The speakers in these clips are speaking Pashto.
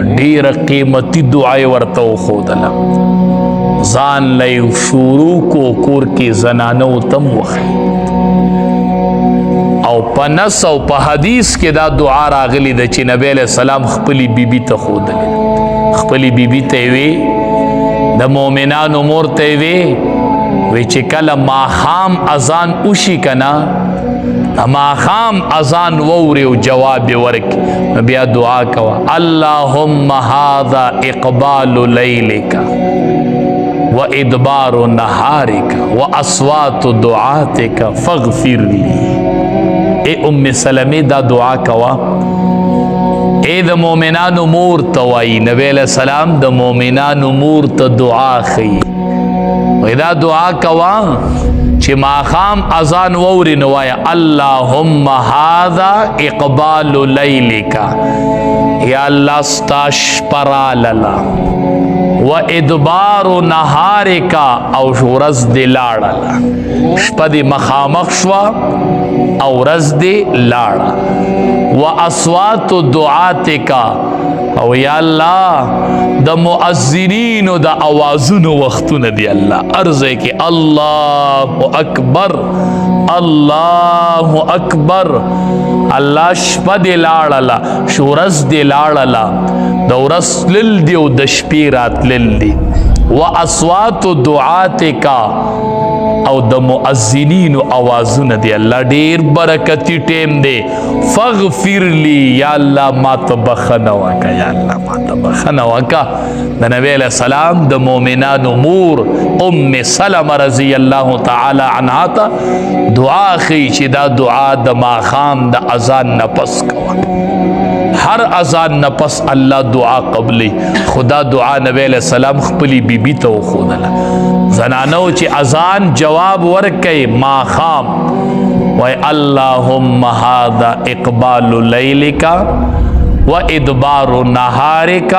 ډیره قیمتي دعای ورته وښودله. ځان له شروع کو کور کې زنانو تم وښي او په نص او په حدیث کې دا دعا راغلی ده چې نبی علیہ السلام خپلې بیبي ته ښودلې. خپلې بیبي ته یې وی د مؤمنانو مور ته یې وی چې کله ماښام اذان وشي که نه ماښام اذان ووري او جواب یې ورکړي نو بیا دعا کوه اللهم هذا اقبال لیلک و ادبار نهارک و اصوات دعاتک فاغفر لی. اے ام سلمې دا دعا کوه اے د مؤمنانو مور ته وایي. نبی علیہ السلام د مؤمنانو مور ته دعا ښیي وایي دا دعا کوه چې ماښام اذان ووري نو وایه اللهم هذا اقبال لیلک یا الله ستا شپه راغله و ادبار نهارک او ورځ دې لاړله. شپه دې مخامخ شوه او ورځ دې لاړه. و اصوات دعاتک او یا الله د مؤذنینو د اوازونو وختونه دی الله ارزه کې الله اکبر الله اکبر. الله شپه دې لاړله شورز دې لاړله د ورځ تلل دی او د شپې راتلل دی. و اصوات دعاتک او د مؤذنینو اوازونه دی الله ډیر برکتی ټیم دی. فغفر لی یا الله ما ته بخښنه وکړه یا الله ما ته بخښنه وکړه. د نبی علیہ السلام د مؤمنانو مور ام سلمه رضی الله تعالی عنها ته دعا ښیي چې دا دعا د ماښام د اذان نه پس کوه. هر اذان نه پس الله دعا قبلی. خدا دعا نبی علیہ السلام خپلی بیبی ته وښودله. زنانو چې اذان جواب ورکوي ماښام وای اللهم هذا اقبال لیلک و ادبار نهارک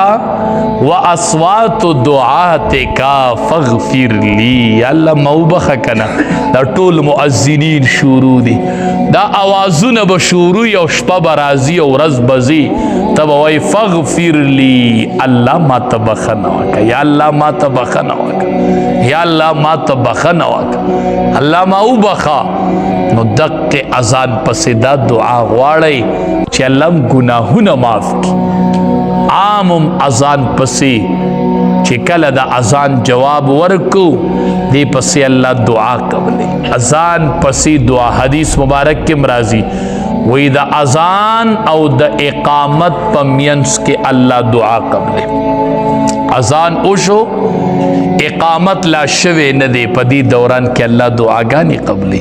و اصوات دعاتک فاغفر لی. الله موبخه کنه دا ټول مؤذنین شروع دي دا اوازونه به شروع او شپه به راځي او ورځ به ځي ته به وایي فاغفر لی الله ما ته بخښنه وکړه یا الله ما ته بخښنه وکړه یا الله ما ته بخښنه وکړه الله ما وبخه. نو دقې اذان پسې دا دعا غواړئ چې الله م ګناهونه معاف کړي. عامم اذان پسې چې کله د اذان جواب ورکو دی پسې الله دعا قبلې. اذان پسې دعا حدیث مبارک کې راځي وی د اذان او د اقامت په منځ کې الله دعا قبلې. اذان وشو اقامت لا شوه نه دی په دې دوران کې الله دعاګانې قبلې.